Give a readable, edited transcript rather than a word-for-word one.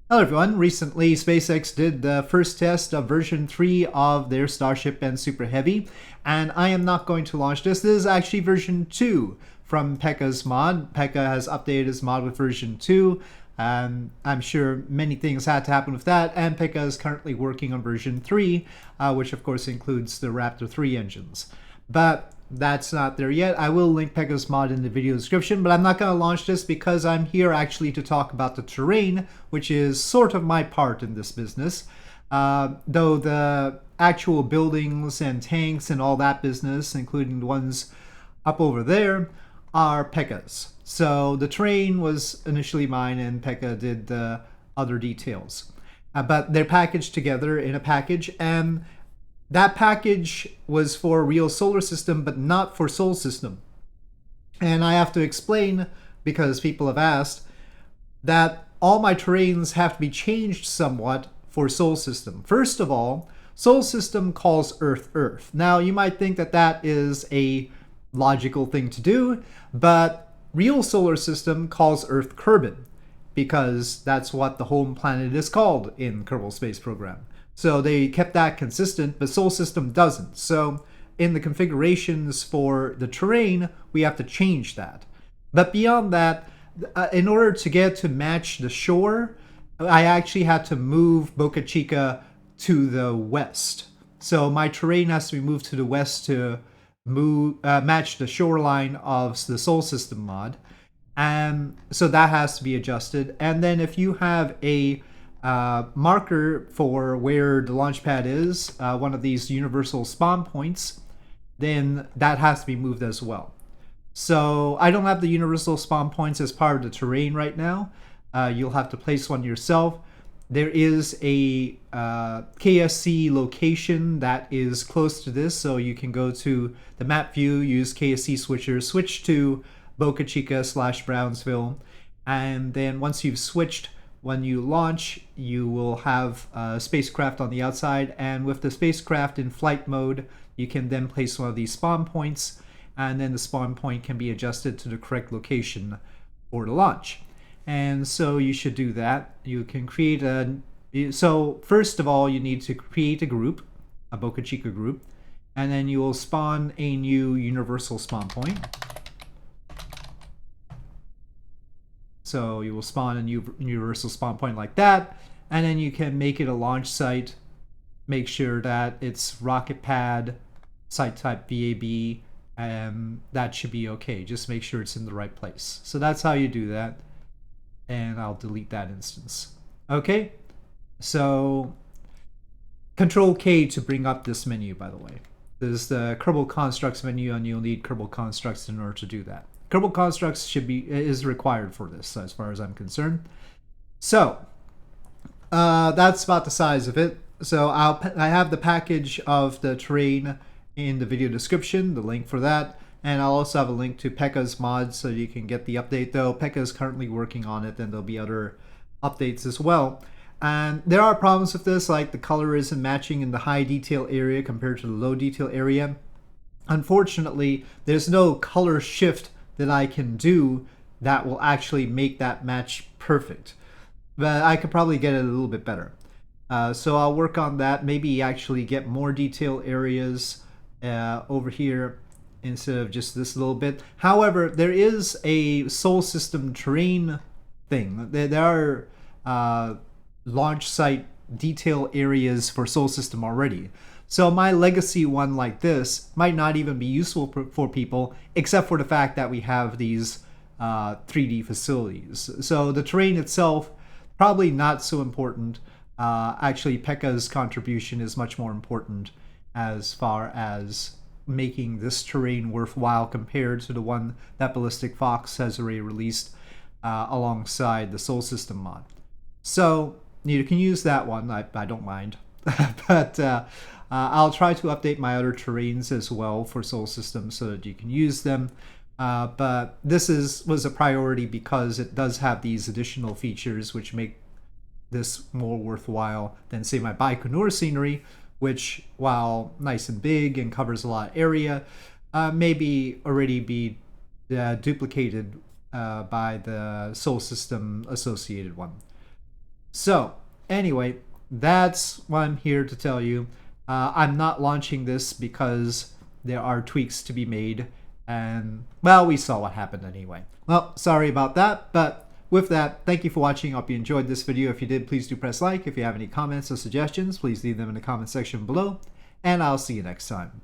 Hello everyone, recently SpaceX did the first test of version 3 of their Starship and Super Heavy, and I am not going to launch this. This is actually version 2 from PEKKA's mod. PEKKA has updated his mod with version 2. I'm sure many things had to happen with that, and PEKKA is currently working on version 3, which of course includes the Raptor 3 engines. But that's not there yet. I will link PEKKA's mod in the video description, but I'm not going to launch this because I'm here actually to talk about the terrain, which is sort of my part in this business. Though the actual buildings and tanks and all that business, including the ones up over there, are PEKKA's. So the terrain was initially mine, and PEKKA did the other details. But they're packaged together in a package, and that package was for real solar system, but not for Sol system. And I have to explain, because people have asked, that all my terrains have to be changed somewhat for Sol system. First of all, Sol system calls Earth Earth. Now, you might think that that is a logical thing to do, but real solar system calls Earth Kerbin, because that's what the home planet is called in Kerbal Space Program. So they kept that consistent, but Sol System doesn't. So in the configurations for the terrain, we have to change that. But beyond that, in order to get to match the shore, I actually had to move Boca Chica to the west. So my terrain has to be moved to the west to match the shoreline of the Sol System mod. And so that has to be adjusted. And then if you have a marker for where the launch pad is, one of these universal spawn points, then that has to be moved as well. So I don't have the universal spawn points as part of the terrain right now. You'll have to place one yourself. There is a KSC location that is close to this, so you can go to the map view, use KSC switcher, switch to Boca Chica / Brownsville, and then once you've switched, when you launch, you will have a spacecraft on the outside, and with the spacecraft in flight mode, you can then place one of these spawn points, and then the spawn point can be adjusted to the correct location for the launch. And so you should do that. You can create a... So first of all, you need to create a group, a Boca Chica group, and then you will spawn a new universal spawn point. So you will spawn a new universal spawn point like that, and then you can make it a launch site. Make sure that it's rocket pad, site type VAB, and that should be okay. Just make sure it's in the right place. So that's how you do that, and I'll delete that instance. Okay, so Control K to bring up this menu, by the way. This is the Kerbal Constructs menu, and you'll need Kerbal Constructs in order to do that. Kerbal Constructs is required for this, as far as I'm concerned. So that's about the size of it. So I have the package of the terrain in the video description, the link for that, and I'll also have a link to PEKKA's mod so you can get the update. Though PEKKA is currently working on it, and there'll be other updates as well. And there are problems with this, like the color isn't matching in the high detail area compared to the low detail area. Unfortunately, there's no color shift that I can do that will actually make that match perfect. But I could probably get it a little bit better. So I'll work on that, maybe actually get more detail areas over here instead of just this little bit. However, there is a Sol System terrain thing. There are launch site detail areas for Sol System already. So my legacy one like this might not even be useful for people, except for the fact that we have these 3D facilities. So the terrain itself, probably not so important. Actually, PEKKA's contribution is much more important as far as making this terrain worthwhile compared to the one that Ballistic Fox has already released alongside the Sol System mod. So you can use that one. I don't mind. But I'll try to update my other terrains as well for Sol System so that you can use them. But this was a priority because it does have these additional features which make this more worthwhile than, say, my Baikonur scenery, which, while nice and big and covers a lot of area, maybe already be duplicated by the Sol System associated one. So, anyway, that's what I'm here to tell you. I'm not launching this because there are tweaks to be made, and well, we saw what happened anyway. Well, sorry about that, but with that, thank you for watching. I hope you enjoyed this video. If you did, please do press like. If you have any comments or suggestions, please leave them in the comment section below, and I'll see you next time.